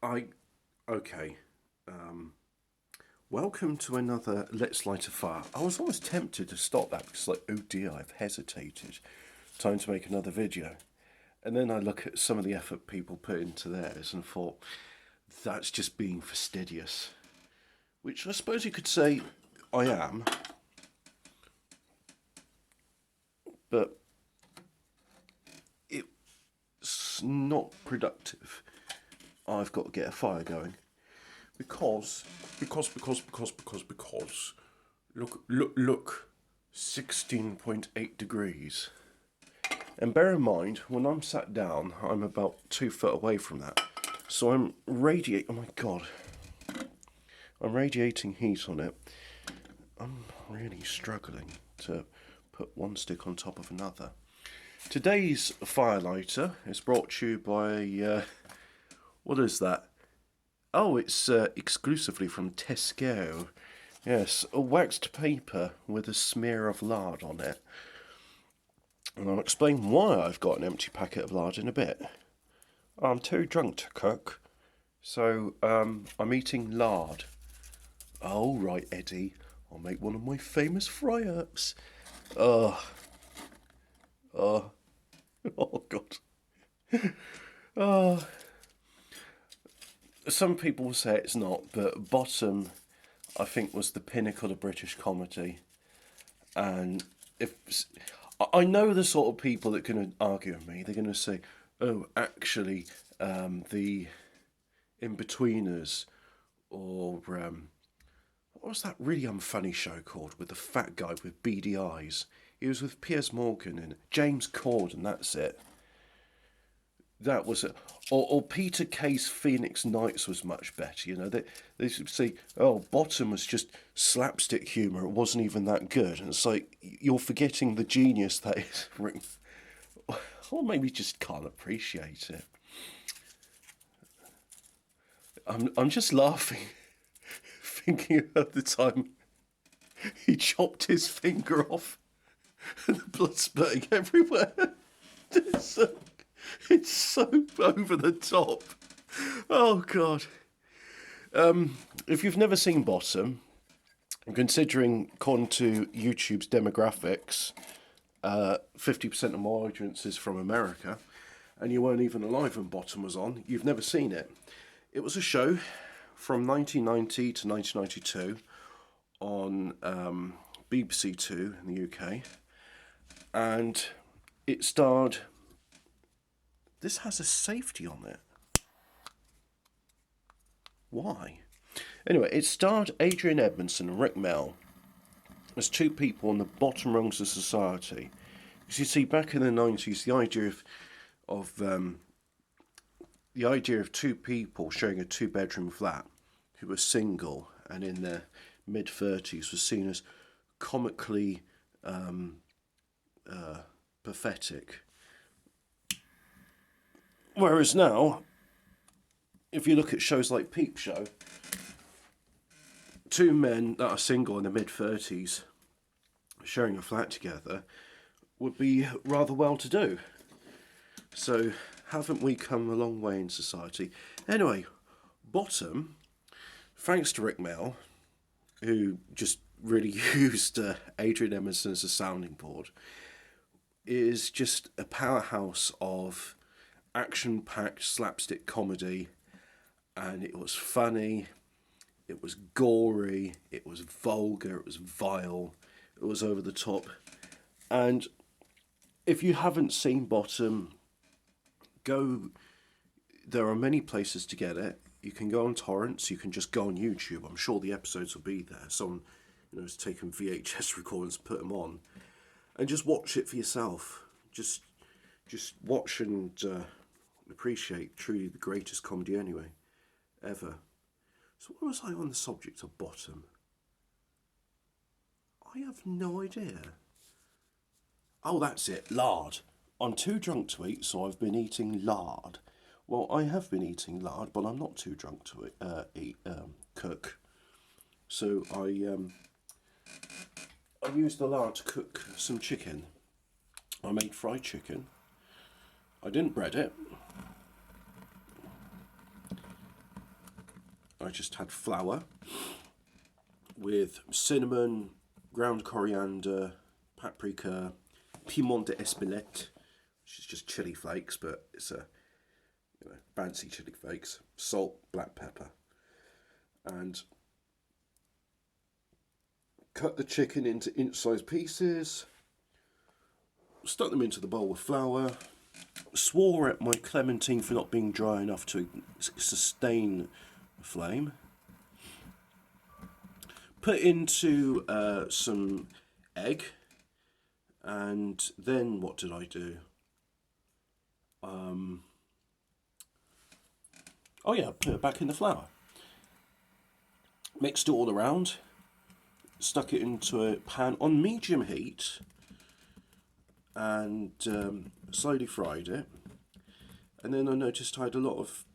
I okay. Um, Welcome to another Let's Light a Fire. I was almost tempted to stop that because, like, oh dear, I've hesitated. Time to make another video. And then I look at some of the effort people put into theirs and thought, that's just being fastidious. Which I suppose you could say I am, but it's not productive. I've got to get a fire going. Because, look, 16.8 degrees. And bear in mind, when I'm sat down, I'm about 2 foot away from that. So I'm radiating, oh my god, I'm radiating heat on it. I'm really struggling to put one stick on top of another. Today's firelighter is brought to you by, what is that? Oh, it's exclusively from Tesco. Yes, a waxed paper with a smear of lard on it. And I'll explain why I've got an empty packet of lard in a bit. I'm too drunk to cook, so I'm eating lard. Oh, right, Eddie, I'll make one of my famous fry-ups. Oh, oh, oh, God. Oh, some people will say it's not, but Bottom, I think, was the pinnacle of British comedy. And if I know the sort of people that are going to argue with me, they're going to say, "Oh, actually, the In-Betweeners," or what was that really unfunny show called with the fat guy with beady eyes? He was with Piers Morgan and James Corden. That's it. That was it. Or Peter Kay's Phoenix Nights was much better. You know, they say, "Oh, Bottom was just slapstick humour. It wasn't even that good." And it's like you're forgetting the genius that is, or maybe just can't appreciate it. I'm just laughing, thinking of the time he chopped his finger off and the blood spurting everywhere. It's so, it's so over the top. Oh God. If you've never seen Bottom, considering according to YouTube's demographics, 50% of my audience is from America, and you weren't even alive when Bottom was on, you've never seen it. It was a show from 1990 to 1992 on BBC Two in the UK, and it starred. This has a safety on it. Why? Anyway, it starred Adrian Edmondson and Rick Mell as two people on the bottom rungs of society. Because you see, back in the 90s, of the idea of two people sharing a two-bedroom flat who were single and in their mid-30s was seen as comically pathetic. Whereas now, if you look at shows like Peep Show, two men that are single in their mid-30s sharing a flat together would be rather well to do. So, haven't we come a long way in society? Anyway, Bottom, thanks to Rick Mell, who just really used Adrian Emerson as a sounding board, is just a powerhouse of action-packed slapstick comedy, and it was funny, it was gory, it was vulgar, it was vile, it was over the top. And if you haven't seen Bottom, go. There are many places to get it. You can go on torrents. You can just go on YouTube. I'm sure the episodes will be there. Someone, has taken VHS recordings, put them on, and just watch it for yourself. Just watch and appreciate truly the greatest comedy anyway, ever. So what was I on the subject of Bottom? I have no idea. Oh, that's it, lard. I'm too drunk to eat, so I've been eating lard. Well, I have been eating lard, but I'm not too drunk to cook. So I used the lard to cook some chicken. I made fried chicken. I didn't bread it. I just had flour with cinnamon, ground coriander, paprika, piment d'Espelette, which is just chili flakes, but it's a fancy chili flakes, salt, black pepper, and cut the chicken into inch-sized pieces, stuck them into the bowl with flour, swore at my clementine for not being dry enough to sustain the flame, put into some egg, and then what did I do? Oh yeah, put it back in the flour. Mixed it all around, stuck it into a pan on medium heat, and slowly fried it. And then I noticed I had a lot of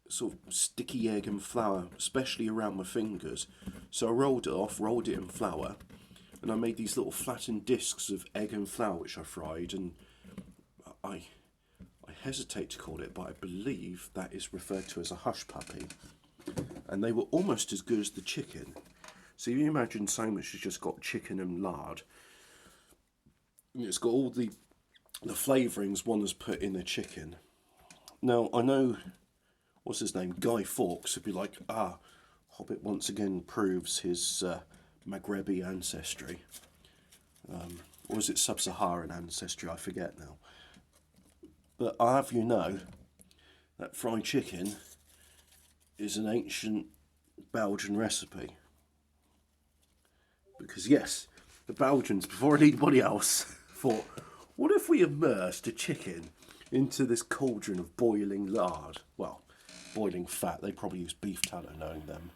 sort of sticky egg and flour, especially around my fingers. So I rolled it off, rolled it in flour, and I made these little flattened discs of egg and flour which I fried, and I hesitate to call it, but I believe that is referred to as a hush puppy. And they were almost as good as the chicken. So you imagine sandwich has just got chicken and lard. And it's got all the flavourings one has put in the chicken. Now, I know, what's his name, Guy Fawkes would be like, Hobbit once again proves his Maghrebi ancestry. Or is it sub-Saharan ancestry? I forget now. But I'll have you know that fried chicken is an ancient Belgian recipe. Because yes, the Belgians, before anybody else, thought, what if we immersed a chicken into this cauldron of boiling lard? Well, boiling fat. They probably use beef tallow, knowing them.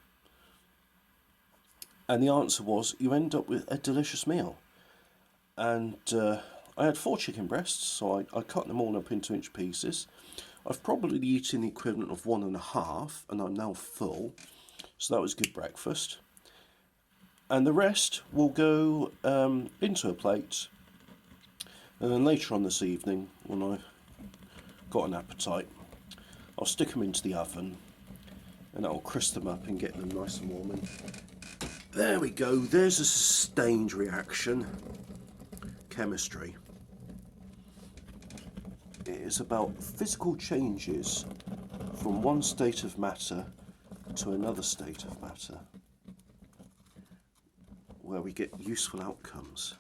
And the answer was, you end up with a delicious meal. And I had 4 chicken breasts, so I cut them all up into inch pieces. I've probably eaten the equivalent of 1.5, and I'm now full. So that was a good breakfast. And the rest will go into a plate. And then later on this evening, when I've got an appetite, I'll stick them into the oven, and that'll crisp them up and get them nice and warm. And there we go, there's a sustained reaction. Chemistry. It is about physical changes from one state of matter to another state of matter, where we get useful outcomes.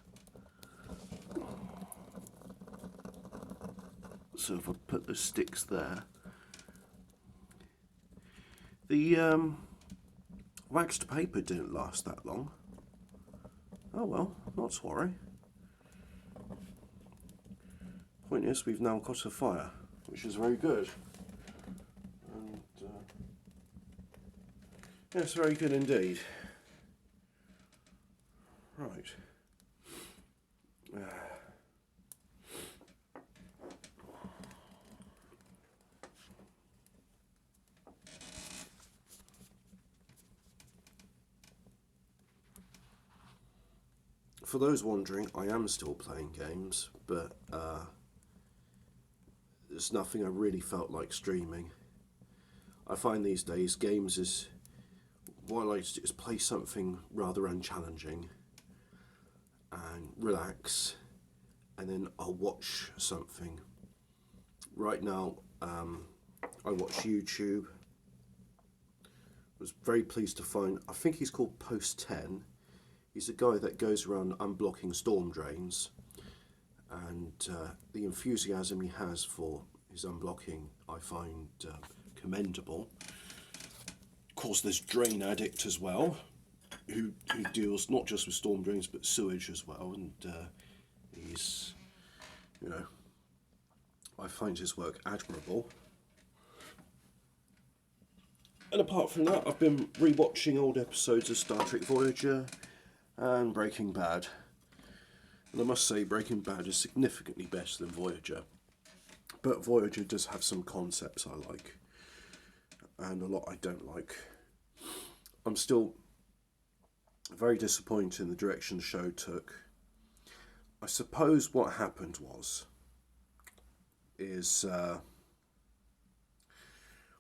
So if I put the sticks there, the waxed paper didn't last that long. Oh well, not to worry. Point is, we've now got a fire, which is very good. And yes, very good indeed. Right. For those wondering, I am still playing games, but there's nothing I really felt like streaming. I find these days games is what I like to do is play something rather unchallenging and relax, and then I'll watch something. Right now, I watch YouTube. I was very pleased to find, I think he's called Post 10. He's a guy that goes around unblocking storm drains, and the enthusiasm he has for his unblocking I find commendable. Of course, there's Drain Addict as well, who deals not just with storm drains but sewage as well, and he's, you know, I find his work admirable. And apart from that, I've been rewatching old episodes of Star Trek Voyager and Breaking Bad. And I must say, Breaking Bad is significantly better than Voyager. But Voyager does have some concepts I like, and a lot I don't like. I'm still very disappointed in the direction the show took. I suppose what happened is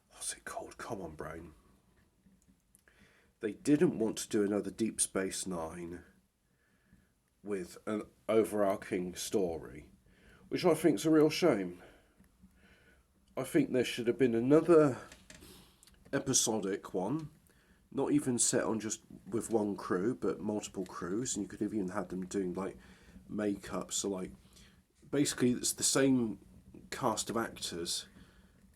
what's it called? Come on, brain. they didn't want to do another Deep Space Nine with an overarching story, which I think is a real shame. I think there should have been another episodic one, not even set on just with one crew, but multiple crews, and you could have even had them doing like makeup. So like, basically, it's the same cast of actors,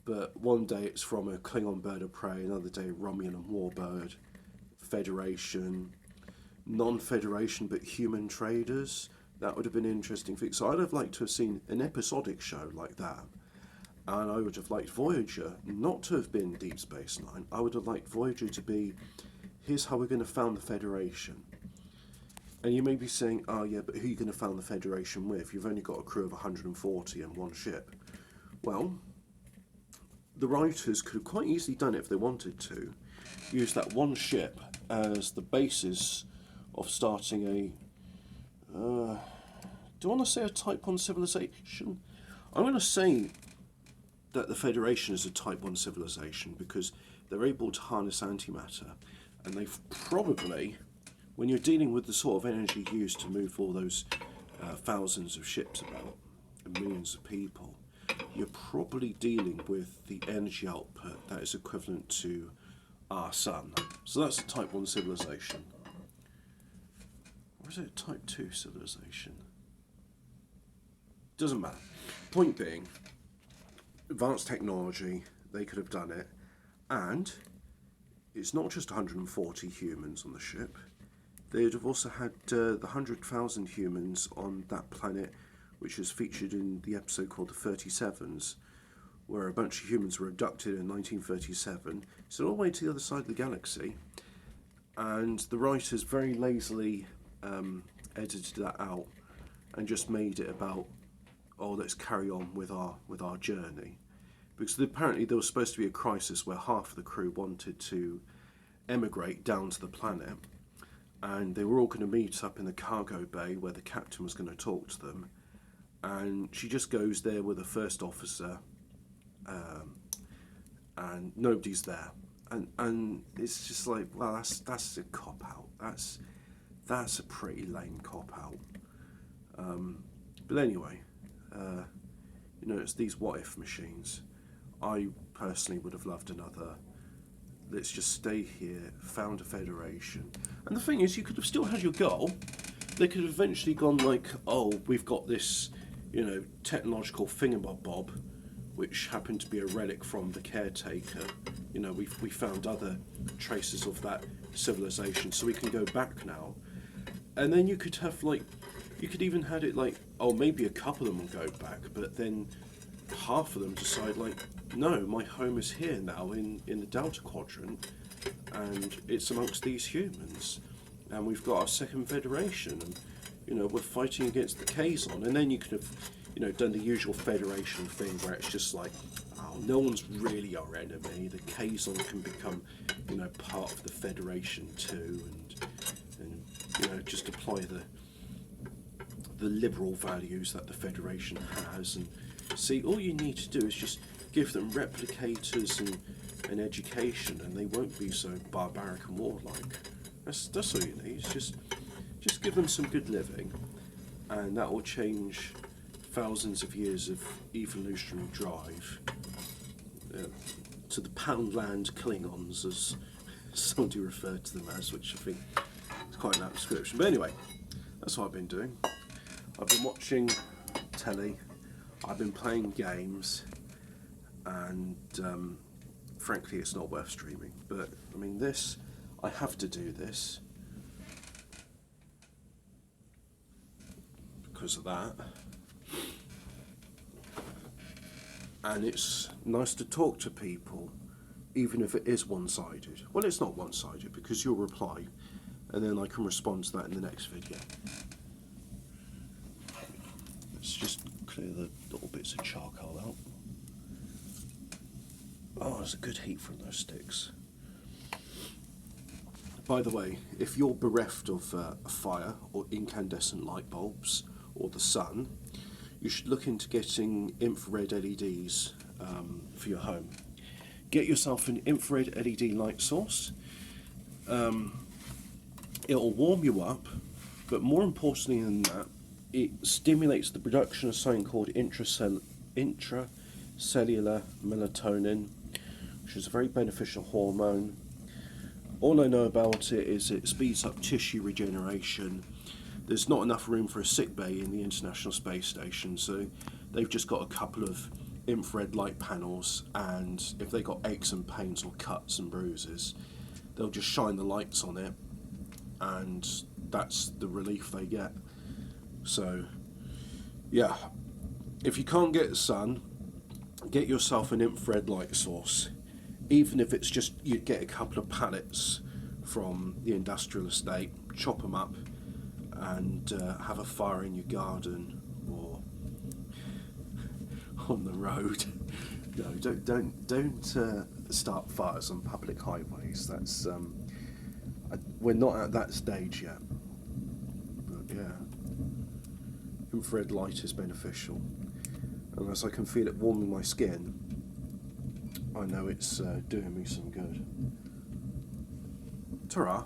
but one day it's from a Klingon bird of prey, another day Romulan and Warbird, Federation, non-Federation but human traders. That would have been an interesting thing. So I'd have liked to have seen an episodic show like that. And I would have liked Voyager not to have been Deep Space Nine. I would have liked Voyager to be, here's how we're going to found the Federation. And you may be saying, oh yeah, but who are you going to found the Federation with? You've only got a crew of 140 and one ship. Well, the writers could have quite easily done it if they wanted to. Use that one ship as the basis of starting a, do I want to say a Type 1 civilization? I'm going to say that the Federation is a Type 1 civilization because they're able to harness antimatter, and they've probably, when you're dealing with the sort of energy used to move all those thousands of ships about and millions of people, you're probably dealing with the energy output that is equivalent to our sun. So that's a Type 1 civilization. Or is it a Type 2 civilization? Doesn't matter. Point being, advanced technology, they could have done it, and it's not just 140 humans on the ship. They'd have also had the 100,000 humans on that planet, which is featured in the episode called The 37s, where a bunch of humans were abducted in 1937, so all the way to the other side of the galaxy, and the writers very lazily edited that out and just made it about, oh, let's carry on with our journey, because apparently there was supposed to be a crisis where half of the crew wanted to emigrate down to the planet, and they were all going to meet up in the cargo bay where the captain was going to talk to them, and she just goes there with the first officer, and nobody's there, and it's just like, well, that's a cop out. That's a pretty lame cop out. But anyway, it's these what if machines. I personally would have loved another, let's just stay here, found a federation. And the thing is, you could have still had your goal. They could have eventually gone like, oh, we've got this, technological thingamabob, which happened to be a relic from the caretaker. We found other traces of that civilization, so we can go back now. And then you could have you could even had it like, oh, maybe a couple of them will go back, but then half of them decide like, no, my home is here now in the Delta Quadrant, and it's amongst these humans, and we've got our second federation, and we're fighting against the Kazon. And then you could have done the usual Federation thing where it's just like, oh, no one's really our enemy. The Kazon can become part of the Federation too, and just apply the liberal values that the Federation has, and see, all you need to do is just give them replicators and education, and they won't be so barbaric and warlike. That's all you need. It's just give them some good living, and that will change thousands of years of evolutionary drive to the Poundland Klingons, as somebody referred to them as, which I think is quite an apt description. But anyway, that's what I've been doing. I've been watching telly, I've been playing games, and frankly it's not worth streaming. But I mean, I have to do this because of that, and it's nice to talk to people even if it is one-sided. Well, it's not one-sided because you'll reply and then I can respond to that in the next video. Let's just clear the little bits of charcoal out. Oh, there's a good heat from those sticks. By the way, if you're bereft of a fire or incandescent light bulbs or the sun, you should look into getting infrared LEDs for your home. Get yourself an infrared LED light source. It'll warm you up, but more importantly than that, it stimulates the production of something called intracellular melatonin, which is a very beneficial hormone. All I know about it is it speeds up tissue regeneration. There's not enough room for a sick bay in the International Space Station, so they've just got a couple of infrared light panels, and if they got aches and pains or cuts and bruises, they'll just shine the lights on it, and that's the relief they get. So, yeah, if you can't get the sun, get yourself an infrared light source. Even if it's just you get a couple of pallets from the industrial estate, chop them up, and have a fire in your garden or on the road. No, don't start fires on public highways. That's we're not at that stage yet. But yeah, infrared light is beneficial, and as I can feel it warming my skin, I know it's doing me some good. Ta-ra.